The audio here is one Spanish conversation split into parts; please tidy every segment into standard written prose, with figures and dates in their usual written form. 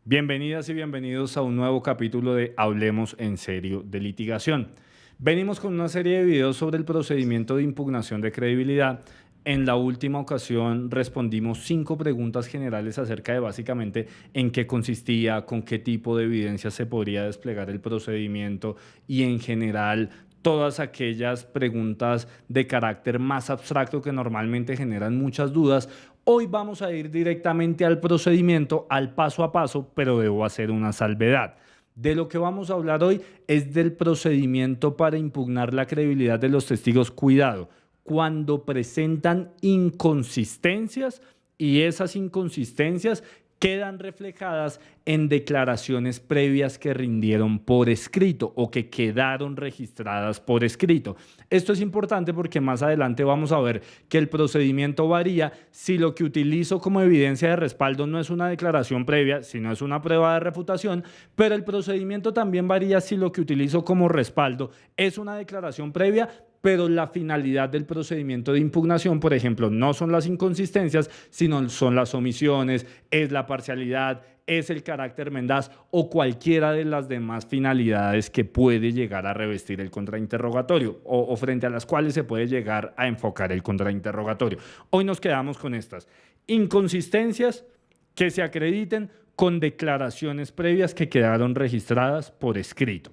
Bienvenidas y bienvenidos a un nuevo capítulo de Hablemos en Serio de Litigación. Venimos con una serie de videos sobre el procedimiento de impugnación de credibilidad. En la última ocasión respondimos 5 preguntas generales acerca de básicamente en qué consistía, con qué tipo de evidencia se podría desplegar el procedimiento y en general todas aquellas preguntas de carácter más abstracto que normalmente generan muchas dudas. Hoy vamos a ir directamente al procedimiento, al paso a paso, pero debo hacer una salvedad. De lo que vamos a hablar hoy es del procedimiento para impugnar la credibilidad de los testigos. Cuidado, cuando presentan inconsistencias y esas inconsistencias quedan reflejadas en declaraciones previas que rindieron por escrito o que quedaron registradas por escrito. Esto es importante porque más adelante vamos a ver que el procedimiento varía si lo que utilizo como evidencia de respaldo no es una declaración previa, sino es una prueba de refutación, pero el procedimiento también varía si lo que utilizo como respaldo es una declaración previa, pero la finalidad del procedimiento de impugnación, por ejemplo, no son las inconsistencias, sino son las omisiones, es la parcialidad, es el carácter mendaz o cualquiera de las demás finalidades que puede llegar a revestir el contrainterrogatorio o frente a las cuales se puede llegar a enfocar el contrainterrogatorio. Hoy nos quedamos con estas inconsistencias que se acrediten con declaraciones previas que quedaron registradas por escrito.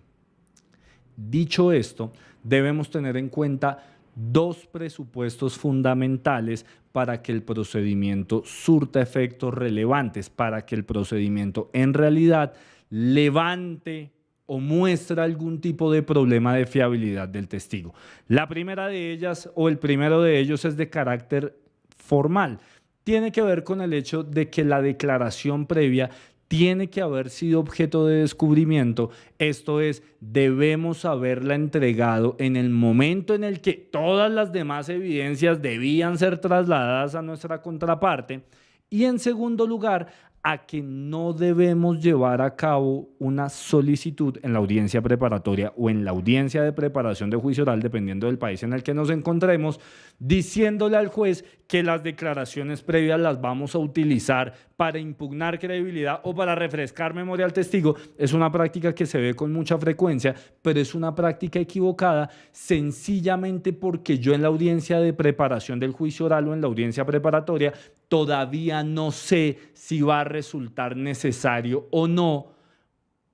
Dicho esto, debemos tener en cuenta 2 presupuestos fundamentales para que el procedimiento surta efectos relevantes, para que el procedimiento en realidad levante o muestre algún tipo de problema de fiabilidad del testigo. La primera de ellas o el primero de ellos es de carácter formal. Tiene que ver con el hecho de que la declaración previa tiene que haber sido objeto de descubrimiento, esto es, debemos haberla entregado en el momento en el que todas las demás evidencias debían ser trasladadas a nuestra contraparte. Y en segundo lugar, a que no debemos llevar a cabo una solicitud en la audiencia preparatoria o en la audiencia de preparación de juicio oral, dependiendo del país en el que nos encontremos, diciéndole al juez que las declaraciones previas las vamos a utilizar para impugnar credibilidad o para refrescar memoria al testigo. Es una práctica que se ve con mucha frecuencia, pero es una práctica equivocada sencillamente porque yo en la audiencia de preparación del juicio oral o en la audiencia preparatoria todavía no sé si va a resultar necesario o no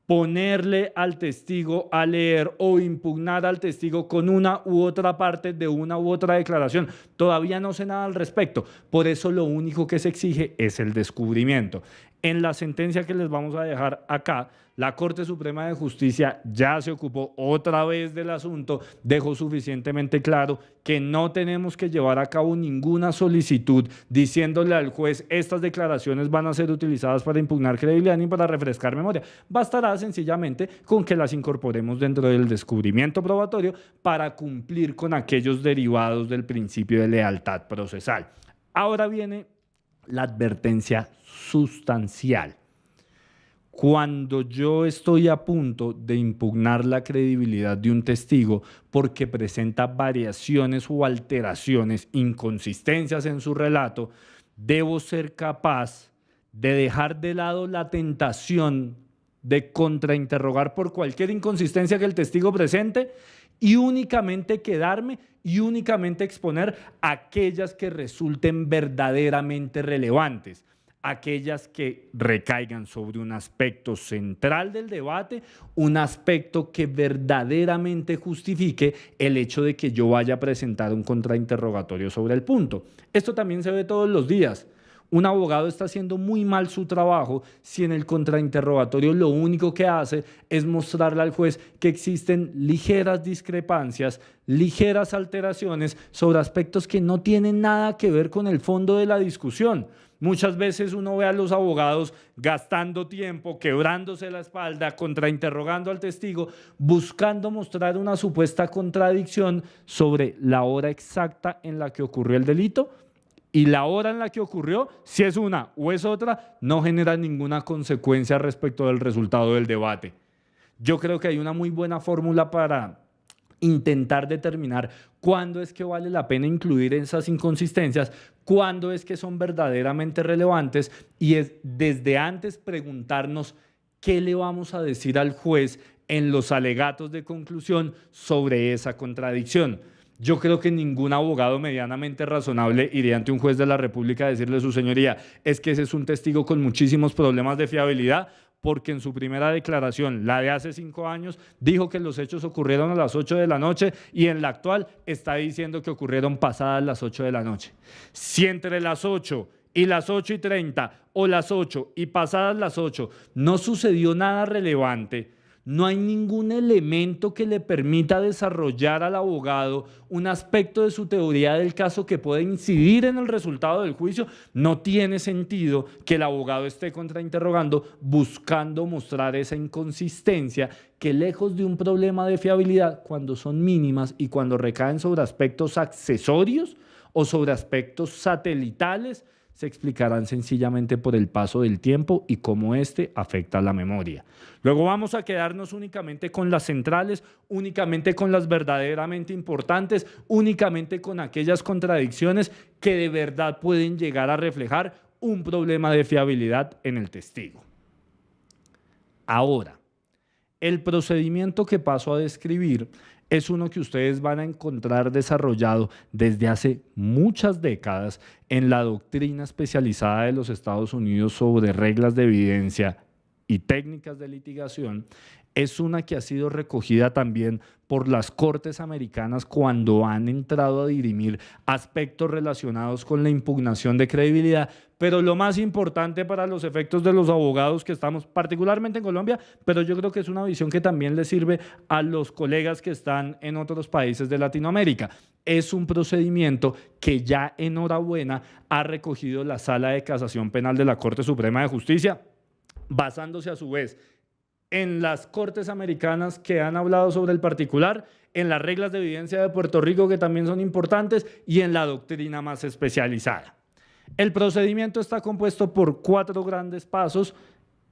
ponerle al testigo a leer o impugnar al testigo con una u otra parte de una u otra declaración. Todavía no sé nada al respecto. Por eso lo único que se exige es el descubrimiento. En la sentencia que les vamos a dejar acá, la Corte Suprema de Justicia ya se ocupó otra vez del asunto, dejó suficientemente claro que no tenemos que llevar a cabo ninguna solicitud diciéndole al juez estas declaraciones van a ser utilizadas para impugnar credibilidad ni para refrescar memoria. Bastará sencillamente con que las incorporemos dentro del descubrimiento probatorio para cumplir con aquellos derivados del principio de lealtad procesal. Ahora viene la advertencia sustancial. Cuando yo estoy a punto de impugnar la credibilidad de un testigo porque presenta variaciones o alteraciones, inconsistencias en su relato, debo ser capaz de dejar de lado la tentación de contrainterrogar por cualquier inconsistencia que el testigo presente y únicamente quedarme y únicamente exponer aquellas que resulten verdaderamente relevantes, aquellas que recaigan sobre un aspecto central del debate, un aspecto que verdaderamente justifique el hecho de que yo vaya a presentar un contrainterrogatorio sobre el punto. Esto también se ve todos los días. Un abogado está haciendo muy mal su trabajo si en el contrainterrogatorio lo único que hace es mostrarle al juez que existen ligeras discrepancias, ligeras alteraciones sobre aspectos que no tienen nada que ver con el fondo de la discusión. Muchas veces uno ve a los abogados gastando tiempo, quebrándose la espalda, contrainterrogando al testigo, buscando mostrar una supuesta contradicción sobre la hora exacta en la que ocurrió el delito. Y la hora en la que ocurrió, si es una o es otra, no genera ninguna consecuencia respecto del resultado del debate. Yo creo que hay una muy buena fórmula para intentar determinar cuándo es que vale la pena incluir esas inconsistencias, cuándo es que son verdaderamente relevantes, y es desde antes preguntarnos qué le vamos a decir al juez en los alegatos de conclusión sobre esa contradicción. Yo creo que ningún abogado medianamente razonable iría ante un juez de la República a decirle: su señoría, es que ese es un testigo con muchísimos problemas de fiabilidad, porque en su primera declaración, la de hace 5 años, dijo que los hechos ocurrieron a las 8 de la noche y en la actual está diciendo que ocurrieron pasadas las 8 de la noche. Si entre las 8 y las 8:30 o las 8 y pasadas las 8 no sucedió nada relevante, no hay ningún elemento que le permita desarrollar al abogado un aspecto de su teoría del caso que pueda incidir en el resultado del juicio, no tiene sentido que el abogado esté contrainterrogando buscando mostrar esa inconsistencia que, lejos de un problema de fiabilidad, cuando son mínimas y cuando recaen sobre aspectos accesorios o sobre aspectos satelitales, se explicarán sencillamente por el paso del tiempo y cómo éste afecta a la memoria. Luego vamos a quedarnos únicamente con las centrales, únicamente con las verdaderamente importantes, únicamente con aquellas contradicciones que de verdad pueden llegar a reflejar un problema de fiabilidad en el testigo. Ahora, el procedimiento que paso a describir es uno que ustedes van a encontrar desarrollado desde hace muchas décadas en la doctrina especializada de los Estados Unidos sobre reglas de evidencia y técnicas de litigación. Es una que ha sido recogida también por las Cortes americanas cuando han entrado a dirimir aspectos relacionados con la impugnación de credibilidad, pero lo más importante para los efectos de los abogados que estamos, particularmente en Colombia, pero yo creo que es una visión que también le sirve a los colegas que están en otros países de Latinoamérica. Es un procedimiento que ya, enhorabuena, ha recogido la Sala de Casación Penal de la Corte Suprema de Justicia, basándose a su vez en las Cortes americanas que han hablado sobre el particular, en las reglas de evidencia de Puerto Rico, que también son importantes, y en la doctrina más especializada. El procedimiento está compuesto por 4 grandes pasos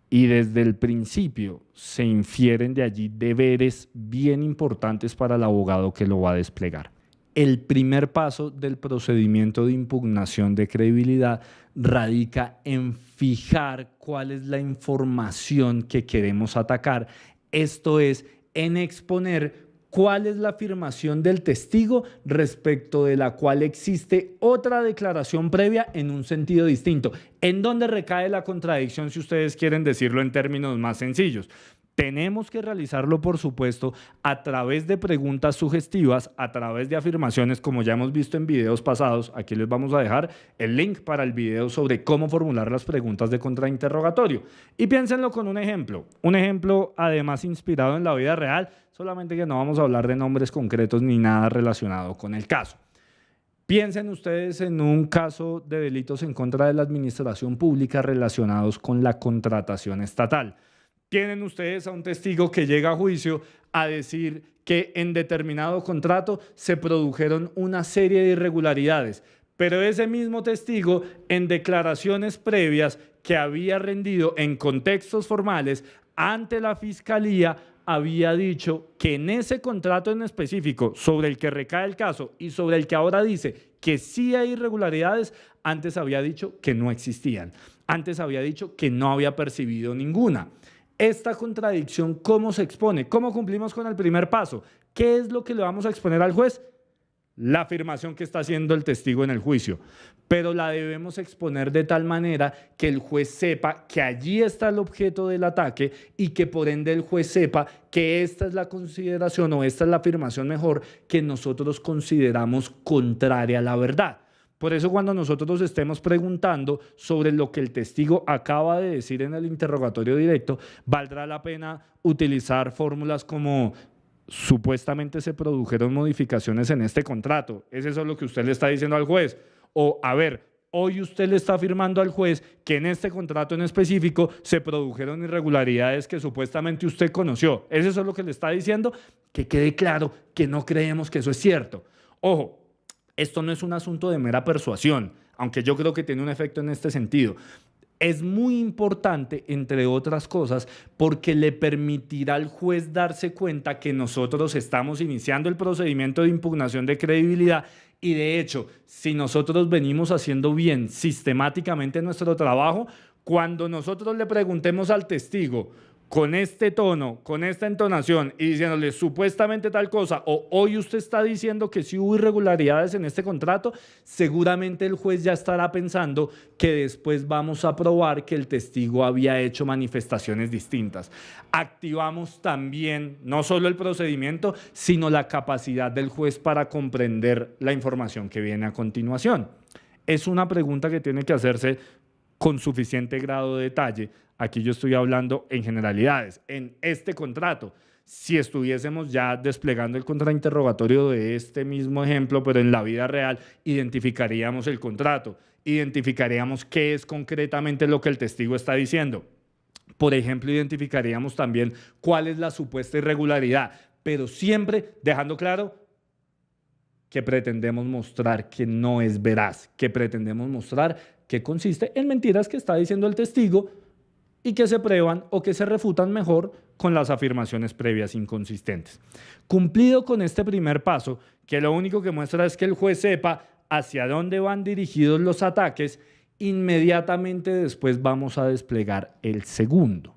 y desde el principio se infieren de allí deberes bien importantes para el abogado que lo va a desplegar. El primer paso del procedimiento de impugnación de credibilidad radica en fijar cuál es la información que queremos atacar. Esto es, en exponer cuál es la afirmación del testigo respecto de la cual existe otra declaración previa en un sentido distinto. ¿En dónde recae la contradicción, si ustedes quieren decirlo en términos más sencillos? Tenemos que realizarlo, por supuesto, a través de preguntas sugestivas, a través de afirmaciones, como ya hemos visto en videos pasados. Aquí les vamos a dejar el link para el video sobre cómo formular las preguntas de contrainterrogatorio. Y piénsenlo con un ejemplo además inspirado en la vida real, solamente que no vamos a hablar de nombres concretos ni nada relacionado con el caso. Piensen ustedes en un caso de delitos en contra de la administración pública relacionados con la contratación estatal. Tienen ustedes a un testigo que llega a juicio a decir que en determinado contrato se produjeron una serie de irregularidades, pero ese mismo testigo, en declaraciones previas que había rendido en contextos formales ante la Fiscalía, había dicho que en ese contrato en específico sobre el que recae el caso y sobre el que ahora dice que sí hay irregularidades, antes había dicho que no existían, antes había dicho que no había percibido ninguna. Esta contradicción, ¿cómo se expone? ¿Cómo cumplimos con el primer paso? ¿Qué es lo que le vamos a exponer al juez? La afirmación que está haciendo el testigo en el juicio, pero la debemos exponer de tal manera que el juez sepa que allí está el objeto del ataque y que por ende el juez sepa que esta es la consideración o esta es la afirmación mejor que nosotros consideramos contraria a la verdad. Por eso, cuando nosotros estemos preguntando sobre lo que el testigo acaba de decir en el interrogatorio directo, valdrá la pena utilizar fórmulas como: supuestamente se produjeron modificaciones en este contrato. ¿Es eso lo que usted le está diciendo al juez? O, a ver, hoy usted le está afirmando al juez que en este contrato en específico se produjeron irregularidades que supuestamente usted conoció. ¿Es eso lo que le está diciendo? Que quede claro que no creemos que eso es cierto. Ojo, esto no es un asunto de mera persuasión, aunque yo creo que tiene un efecto en este sentido. Es muy importante, entre otras cosas, porque le permitirá al juez darse cuenta que nosotros estamos iniciando el procedimiento de impugnación de credibilidad y, de hecho, si nosotros venimos haciendo bien sistemáticamente nuestro trabajo, cuando nosotros le preguntemos al testigo con este tono, con esta entonación y diciéndole supuestamente tal cosa, o hoy usted está diciendo que sí hubo irregularidades en este contrato, seguramente el juez ya estará pensando que después vamos a probar que el testigo había hecho manifestaciones distintas. Activamos también no solo el procedimiento, sino la capacidad del juez para comprender la información que viene a continuación. Es una pregunta que tiene que hacerse con suficiente grado de detalle. Aquí yo estoy hablando en generalidades. En este contrato, si estuviésemos ya desplegando el contrainterrogatorio de este mismo ejemplo, pero en la vida real, identificaríamos el contrato, identificaríamos qué es concretamente lo que el testigo está diciendo. Por ejemplo, identificaríamos también cuál es la supuesta irregularidad, pero siempre dejando claro que pretendemos mostrar que no es veraz, que pretendemos mostrar que consiste en mentiras que está diciendo el testigo y que se prueban o que se refutan mejor con las afirmaciones previas inconsistentes. Cumplido con este primer paso, que lo único que muestra es que el juez sepa hacia dónde van dirigidos los ataques, inmediatamente después vamos a desplegar el segundo.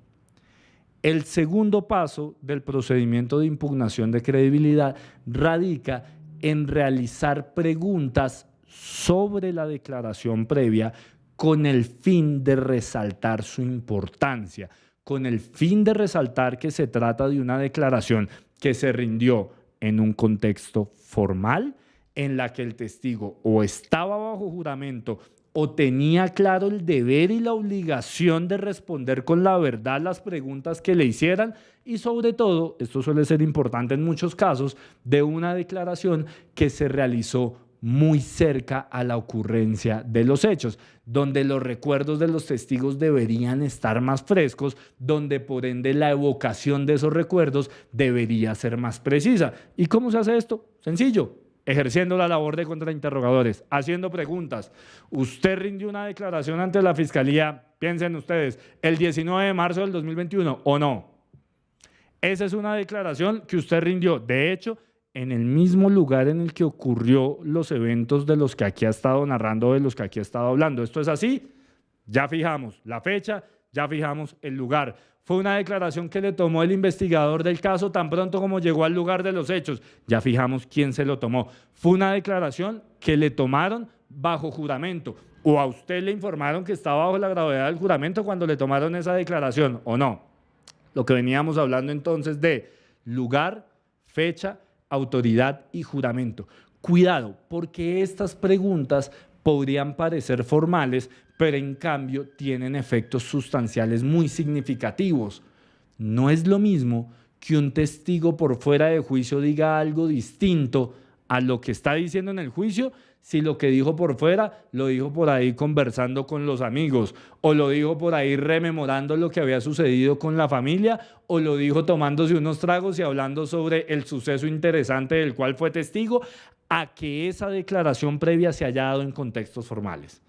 El segundo paso del procedimiento de impugnación de credibilidad radica en realizar preguntas sobre la declaración previa con el fin de resaltar su importancia, con el fin de resaltar que se trata de una declaración que se rindió en un contexto formal, en la que el testigo o estaba bajo juramento o tenía claro el deber y la obligación de responder con la verdad las preguntas que le hicieran y, sobre todo, esto suele ser importante en muchos casos, de una declaración que se realizó muy cerca a la ocurrencia de los hechos, donde los recuerdos de los testigos deberían estar más frescos, donde por ende la evocación de esos recuerdos debería ser más precisa. ¿Y cómo se hace esto? Sencillo, ejerciendo la labor de contrainterrogadores, haciendo preguntas. Usted rindió una declaración ante la Fiscalía, piensen ustedes, el 19 de marzo del 2021, ¿o no? Esa es una declaración que usted rindió, de hecho, en el mismo lugar en el que ocurrió los eventos de los que aquí ha estado narrando, de los que aquí ha estado hablando. ¿Esto es así? Ya fijamos la fecha, ya fijamos el lugar. Fue una declaración que le tomó el investigador del caso tan pronto como llegó al lugar de los hechos. Ya fijamos quién se lo tomó. Fue una declaración que le tomaron bajo juramento. ¿O a usted le informaron que estaba bajo la gravedad del juramento cuando le tomaron esa declaración o no? Lo que veníamos hablando entonces de lugar, fecha, autoridad y juramento. Cuidado, porque estas preguntas podrían parecer formales, pero en cambio tienen efectos sustanciales muy significativos. No es lo mismo que un testigo por fuera de juicio diga algo distinto a lo que está diciendo en el juicio, si lo que dijo por fuera lo dijo por ahí conversando con los amigos, o lo dijo por ahí rememorando lo que había sucedido con la familia, o lo dijo tomándose unos tragos y hablando sobre el suceso interesante del cual fue testigo, a que esa declaración previa se haya dado en contextos formales,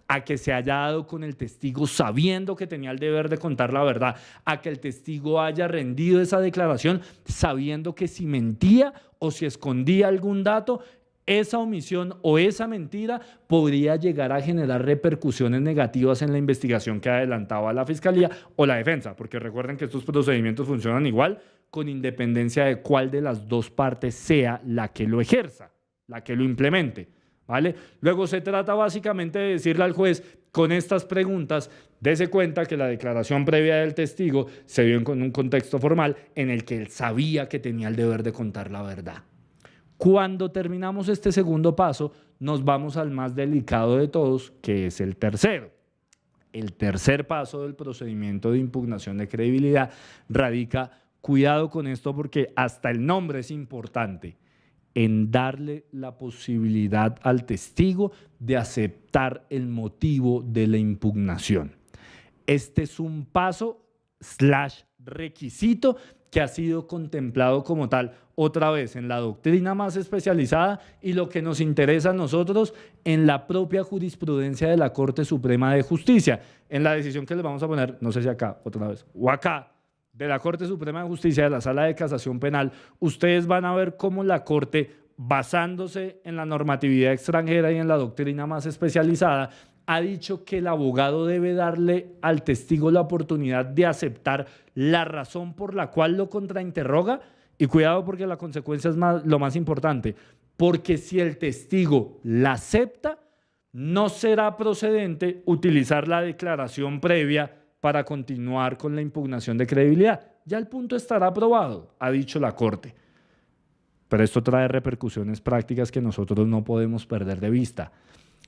a que se haya dado con el testigo sabiendo que tenía el deber de contar la verdad, a que el testigo haya rendido esa declaración sabiendo que si mentía o si escondía algún dato, esa omisión o esa mentira podría llegar a generar repercusiones negativas en la investigación que adelantaba la Fiscalía o la defensa, porque recuerden que estos procedimientos funcionan igual con independencia de cuál de las dos partes sea la que lo ejerza, la que lo implemente, ¿vale? Luego se trata básicamente de decirle al juez, con estas preguntas, dése cuenta que la declaración previa del testigo se dio en un contexto formal en el que él sabía que tenía el deber de contar la verdad. Cuando terminamos este segundo paso, nos vamos al más delicado de todos, que es el tercero. El tercer paso del procedimiento de impugnación de credibilidad radica, cuidado con esto porque hasta el nombre es importante, en darle la posibilidad al testigo de aceptar el motivo de la impugnación. Este es un paso / requisito que ha sido contemplado como tal, otra vez en la doctrina más especializada y lo que nos interesa a nosotros en la propia jurisprudencia de la Corte Suprema de Justicia. En la decisión que les vamos a poner, no sé si acá, otra vez, o acá, de la Corte Suprema de Justicia, de la Sala de Casación Penal, ustedes van a ver cómo la Corte, basándose en la normatividad extranjera y en la doctrina más especializada, ha dicho que el abogado debe darle al testigo la oportunidad de aceptar la razón por la cual lo contrainterroga. Y cuidado, porque la consecuencia es lo más importante, porque si el testigo la acepta, no será procedente utilizar la declaración previa para continuar con la impugnación de credibilidad. Ya el punto estará aprobado, ha dicho la Corte. Pero esto trae repercusiones prácticas que nosotros no podemos perder de vista.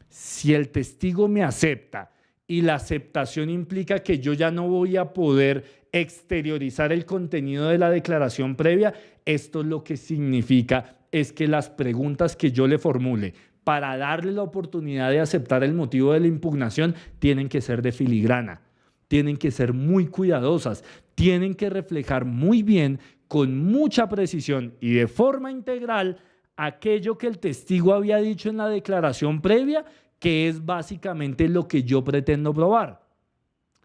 Si el testigo me acepta y la aceptación implica que yo ya no voy a poder exteriorizar el contenido de la declaración previa, esto lo que significa es que las preguntas que yo le formule para darle la oportunidad de aceptar el motivo de la impugnación tienen que ser de filigrana, tienen que ser muy cuidadosas, tienen que reflejar muy bien, con mucha precisión y de forma integral, aquello que el testigo había dicho en la declaración previa, que es básicamente lo que yo pretendo probar.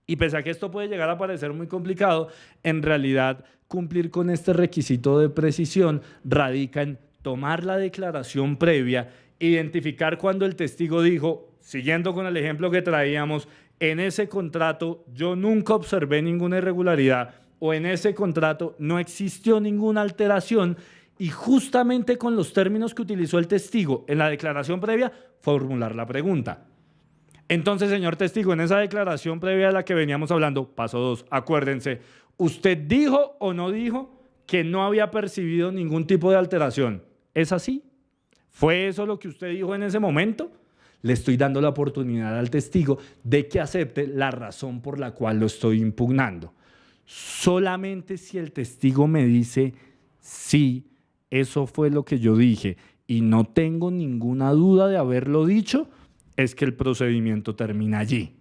Y pese a que esto puede llegar a parecer muy complicado, en realidad cumplir con este requisito de precisión radica en tomar la declaración previa, identificar cuando el testigo dijo, siguiendo con el ejemplo que traíamos, en ese contrato yo nunca observé ninguna irregularidad o en ese contrato no existió ninguna alteración, y justamente con los términos que utilizó el testigo en la declaración previa, formular la pregunta. Entonces, señor testigo, en esa declaración previa de la que veníamos hablando, paso 2, acuérdense, ¿usted dijo o no dijo que no había percibido ningún tipo de alteración? ¿Es así? ¿Fue eso lo que usted dijo en ese momento? Le estoy dando la oportunidad al testigo de que acepte la razón por la cual lo estoy impugnando. Solamente si el testigo me dice sí, eso fue lo que yo dije y no tengo ninguna duda de haberlo dicho, es que el procedimiento termina allí.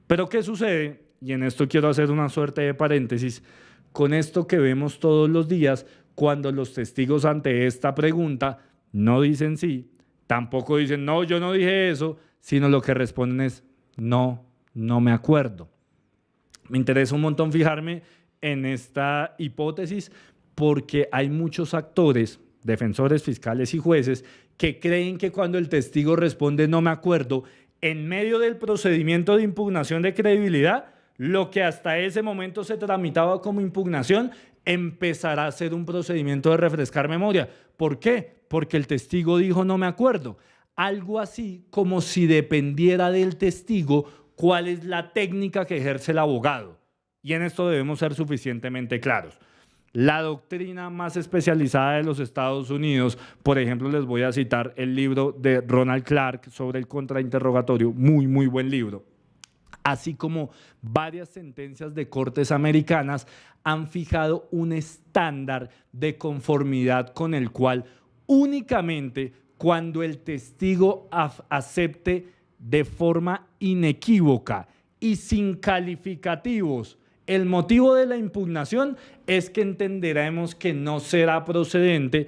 Pero ¿qué sucede? Y en esto quiero hacer una suerte de paréntesis, con esto que vemos todos los días, cuando los testigos ante esta pregunta no dicen sí, tampoco dicen no, yo no dije eso, sino lo que responden es no, no me acuerdo. Me interesa un montón fijarme en esta hipótesis porque hay muchos actores, defensores, fiscales y jueces, que creen que cuando el testigo responde no me acuerdo, en medio del procedimiento de impugnación de credibilidad, lo que hasta ese momento se tramitaba como impugnación empezará a ser un procedimiento de refrescar memoria. ¿Por qué? Porque el testigo dijo no me acuerdo. Algo así como si dependiera del testigo cuál es la técnica que ejerce el abogado. Y en esto debemos ser suficientemente claros. La doctrina más especializada de los Estados Unidos, por ejemplo, les voy a citar el libro de Ronald Clark sobre el contrainterrogatorio, muy, muy buen libro. Así como varias sentencias de cortes americanas han fijado un estándar de conformidad con el cual únicamente cuando el testigo acepte de forma inequívoca y sin calificativos el motivo de la impugnación, es que entenderemos que no será procedente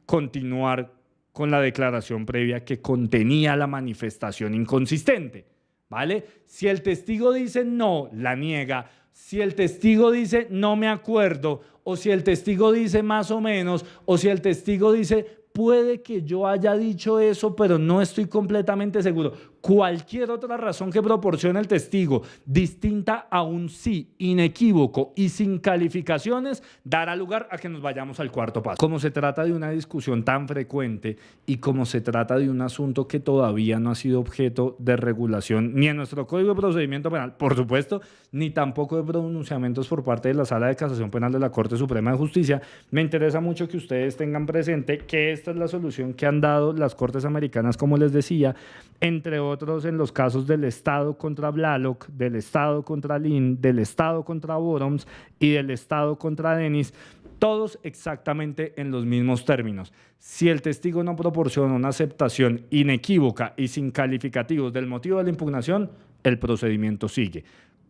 continuar con la declaración previa que contenía la manifestación inconsistente, ¿vale? Si el testigo dice no, la niega. Si el testigo dice no me acuerdo, o si el testigo dice más o menos, o si el testigo dice puede que yo haya dicho eso, pero no estoy completamente seguro. Cualquier otra razón que proporcione el testigo, distinta a un sí inequívoco y sin calificaciones, dará lugar a que nos vayamos al cuarto paso. Como se trata de una discusión tan frecuente y como se trata de un asunto que todavía no ha sido objeto de regulación ni en nuestro Código de Procedimiento Penal, por supuesto, ni tampoco de pronunciamientos por parte de la Sala de Casación Penal de la Corte Suprema de Justicia, me interesa mucho que ustedes tengan presente que esta es la solución que han dado las Cortes Americanas, como les decía, entre otros en los casos del Estado contra Blalock, del Estado contra Lynn, del Estado contra Boroms y del Estado contra Dennis, todos exactamente en los mismos términos. Si el testigo no proporciona una aceptación inequívoca y sin calificativos del motivo de la impugnación, el procedimiento sigue.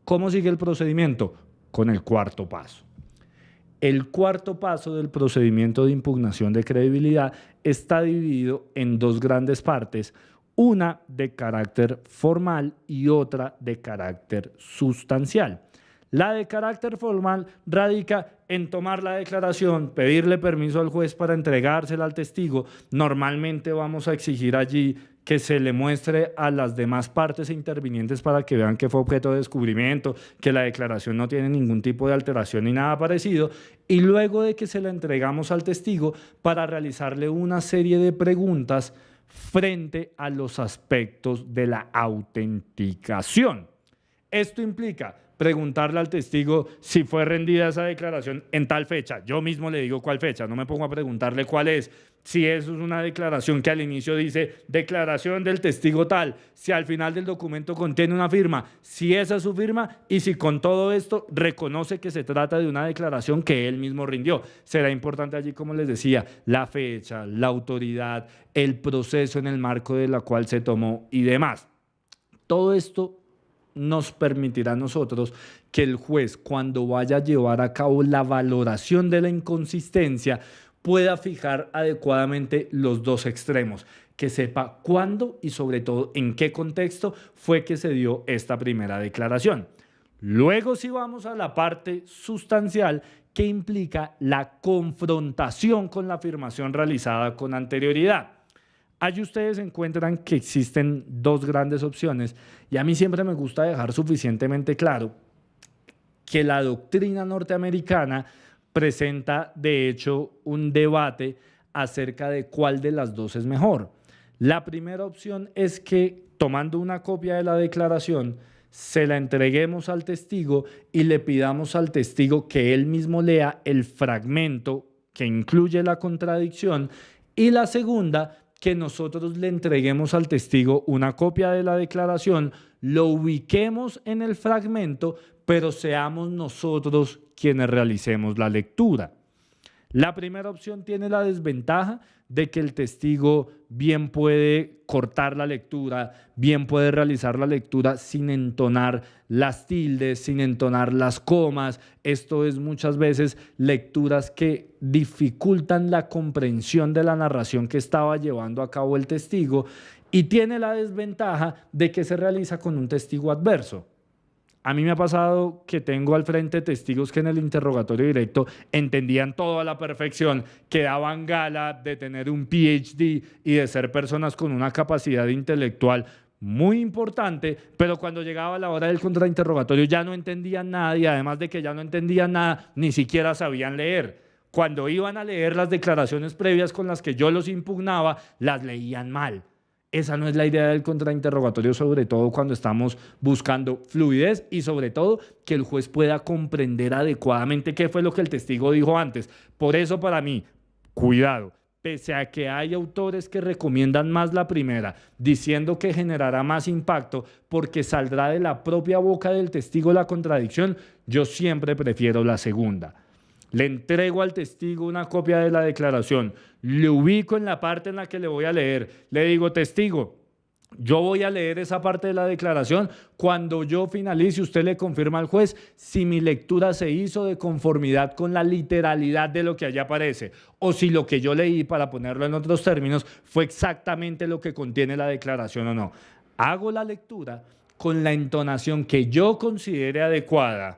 ¿Cómo sigue el procedimiento? Con el cuarto paso. El cuarto paso del procedimiento de impugnación de credibilidad está dividido en dos grandes partes, una de carácter formal y otra de carácter sustancial. La de carácter formal radica en tomar la declaración, pedirle permiso al juez para entregársela al testigo. Normalmente vamos a exigir allí que se le muestre a las demás partes intervinientes para que vean que fue objeto de descubrimiento, que la declaración no tiene ningún tipo de alteración ni nada parecido, y luego de que se la entregamos al testigo para realizarle una serie de preguntas frente a los aspectos de la autenticación. Esto implica preguntarle al testigo si fue rendida esa declaración en tal fecha. Yo mismo le digo cuál fecha, no me pongo a preguntarle cuál es. Si eso es una declaración que al inicio dice declaración del testigo tal, si al final del documento contiene una firma, si esa es su firma y si con todo esto reconoce que se trata de una declaración que él mismo rindió. Será importante allí, como les decía, la fecha, la autoridad, el proceso en el marco de la cual se tomó y demás. Todo esto nos permitirá a nosotros que el juez, cuando vaya a llevar a cabo la valoración de la inconsistencia, pueda fijar adecuadamente los dos extremos, que sepa cuándo y sobre todo en qué contexto fue que se dio esta primera declaración. Luego sí vamos a la parte sustancial, que implica la confrontación con la afirmación realizada con anterioridad. Allí ustedes encuentran que existen dos grandes opciones y a mí siempre me gusta dejar suficientemente claro que la doctrina norteamericana presenta de hecho un debate acerca de cuál de las dos es mejor. La primera opción es que, tomando una copia de la declaración, se la entreguemos al testigo y le pidamos al testigo que él mismo lea el fragmento que incluye la contradicción, y la segunda, que nosotros le entreguemos al testigo una copia de la declaración, lo ubiquemos en el fragmento, pero seamos nosotros quienes realicemos la lectura. La primera opción tiene la desventaja de que el testigo bien puede cortar la lectura, bien puede realizar la lectura sin entonar las tildes, sin entonar las comas. Esto es muchas veces lecturas que dificultan la comprensión de la narración que estaba llevando a cabo el testigo, y tiene la desventaja de que se realiza con un testigo adverso. A mí me ha pasado que tengo al frente testigos que en el interrogatorio directo entendían todo a la perfección, que daban gala de tener un PhD y de ser personas con una capacidad intelectual muy importante, pero cuando llegaba la hora del contrainterrogatorio ya no entendían nada, y además de que ya no entendían nada, ni siquiera sabían leer. Cuando iban a leer las declaraciones previas con las que yo los impugnaba, las leían mal. Esa no es la idea del contrainterrogatorio, sobre todo cuando estamos buscando fluidez y sobre todo que el juez pueda comprender adecuadamente qué fue lo que el testigo dijo antes. Por eso, para mí, cuidado, pese a que hay autores que recomiendan más la primera, diciendo que generará más impacto porque saldrá de la propia boca del testigo la contradicción, yo siempre prefiero la segunda. Le entrego al testigo una copia de la declaración, le ubico en la parte en la que le voy a leer, le digo: testigo, yo voy a leer esa parte de la declaración. Cuando yo finalice, usted le confirma al juez si mi lectura se hizo de conformidad con la literalidad de lo que allá aparece, o si lo que yo leí, para ponerlo en otros términos, fue exactamente lo que contiene la declaración o no. Hago la lectura con la entonación que yo considere adecuada,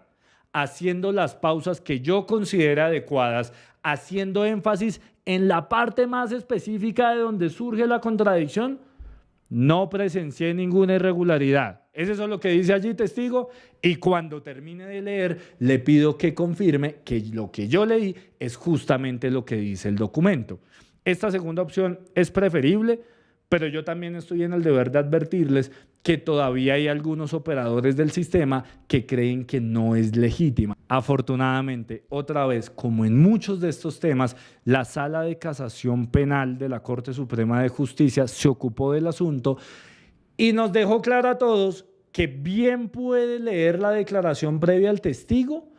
haciendo las pausas que yo considere adecuadas, haciendo énfasis en la parte más específica de donde surge la contradicción. No presencié ninguna irregularidad. Eso es lo que dice allí, testigo, y cuando termine de leer le pido que confirme que lo que yo leí es justamente lo que dice el documento. Esta segunda opción es preferible, pero yo también estoy en el deber de advertirles que todavía hay algunos operadores del sistema que creen que no es legítima. Afortunadamente, otra vez, como en muchos de estos temas, la Sala de Casación Penal de la Corte Suprema de Justicia se ocupó del asunto y nos dejó claro a todos que bien puede leer la declaración previa al testigo,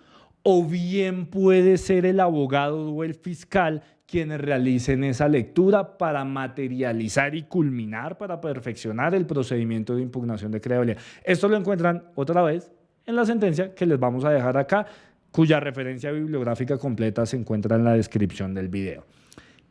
o bien puede ser el abogado o el fiscal quienes realicen esa lectura para materializar y culminar, para perfeccionar el procedimiento de impugnación de credibilidad. Esto lo encuentran otra vez en la sentencia que les vamos a dejar acá, cuya referencia bibliográfica completa se encuentra en la descripción del video.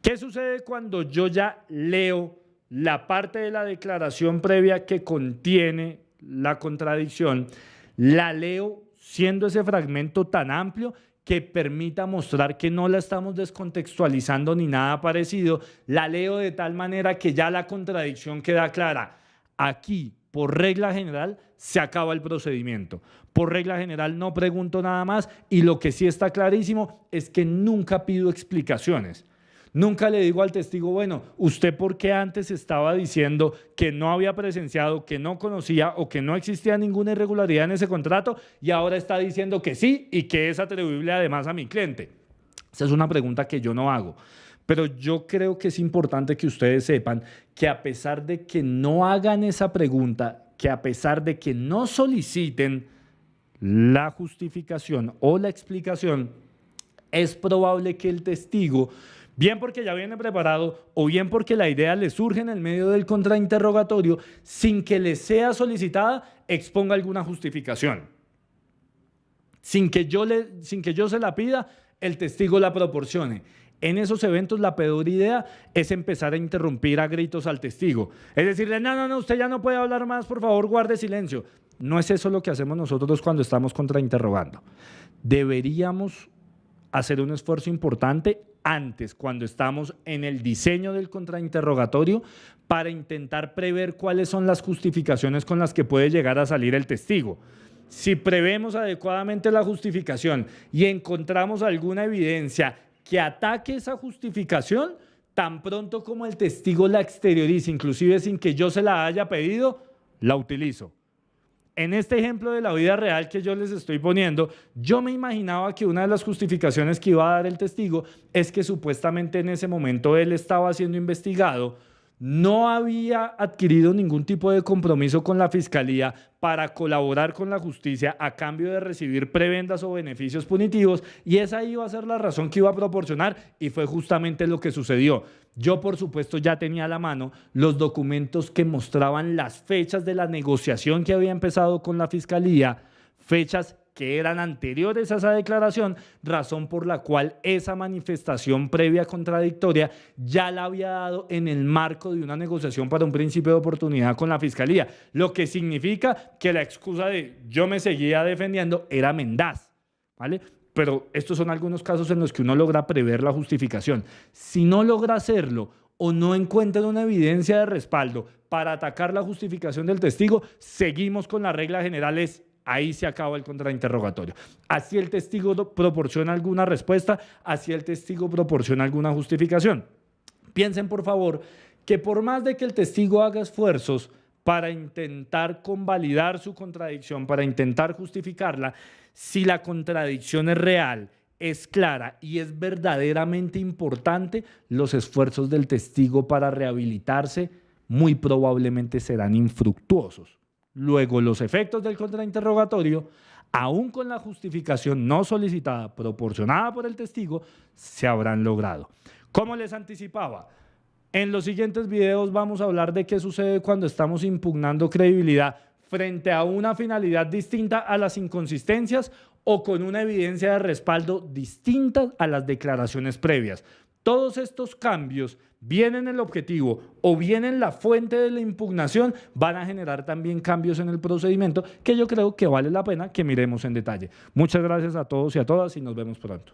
¿Qué sucede cuando yo ya leo la parte de la declaración previa que contiene la contradicción? La leo siendo ese fragmento tan amplio que permita mostrar que no la estamos descontextualizando ni nada parecido. La leo de tal manera que ya la contradicción queda clara. Aquí, por regla general, se acaba el procedimiento. Por regla general no pregunto nada más, y lo que sí está clarísimo es que nunca pido explicaciones. Nunca le digo al testigo, bueno, ¿usted por qué antes estaba diciendo que no había presenciado, que no conocía o que no existía ninguna irregularidad en ese contrato y ahora está diciendo que sí y que es atribuible además a mi cliente? Esa es una pregunta que yo no hago. Pero yo creo que es importante que ustedes sepan que a pesar de que no hagan esa pregunta, que a pesar de que no soliciten la justificación o la explicación, es probable que el testigo, bien porque ya viene preparado o bien porque la idea le surge en el medio del contrainterrogatorio, sin que le sea solicitada, exponga alguna justificación. Sin que yo se la pida, el testigo la proporcione. En esos eventos la peor idea es empezar a interrumpir a gritos al testigo. Es decirle, no, usted ya no puede hablar más, por favor, guarde silencio. No es eso lo que hacemos nosotros cuando estamos contrainterrogando. Deberíamos hacer un esfuerzo importante antes, cuando estamos en el diseño del contrainterrogatorio, para intentar prever cuáles son las justificaciones con las que puede llegar a salir el testigo. Si prevemos adecuadamente la justificación y encontramos alguna evidencia que ataque esa justificación, tan pronto como el testigo la exteriorice, inclusive sin que yo se la haya pedido, la utilizo. En este ejemplo de la vida real que yo les estoy poniendo, yo me imaginaba que una de las justificaciones que iba a dar el testigo es que supuestamente en ese momento él estaba siendo investigado, no había adquirido ningún tipo de compromiso con la fiscalía para colaborar con la justicia a cambio de recibir prebendas o beneficios punitivos, y esa iba a ser la razón que iba a proporcionar, y fue justamente lo que sucedió. Yo, por supuesto, ya tenía a la mano los documentos que mostraban las fechas de la negociación que había empezado con la fiscalía, fechas que eran anteriores a esa declaración, razón por la cual esa manifestación previa contradictoria ya la había dado en el marco de una negociación para un principio de oportunidad con la fiscalía, lo que significa que la excusa de yo me seguía defendiendo era mendaz, ¿vale? Pero estos son algunos casos en los que uno logra prever la justificación. Si no logra hacerlo o no encuentra una evidencia de respaldo para atacar la justificación del testigo, seguimos con la regla general, ahí se acaba el contrainterrogatorio. Así el testigo proporciona alguna respuesta, así el testigo proporciona alguna justificación. Piensen, por favor, que por más de que el testigo haga esfuerzos para intentar convalidar su contradicción, para intentar justificarla, si la contradicción es real, es clara y es verdaderamente importante, los esfuerzos del testigo para rehabilitarse muy probablemente serán infructuosos. Luego, los efectos del contrainterrogatorio, aún con la justificación no solicitada proporcionada por el testigo, se habrán logrado. Como les anticipaba, en los siguientes videos vamos a hablar de qué sucede cuando estamos impugnando credibilidad frente a una finalidad distinta a las inconsistencias o con una evidencia de respaldo distinta a las declaraciones previas. Todos estos cambios, bien en el objetivo o bien en la fuente de la impugnación, van a generar también cambios en el procedimiento que yo creo que vale la pena que miremos en detalle. Muchas gracias a todos y a todas y nos vemos pronto.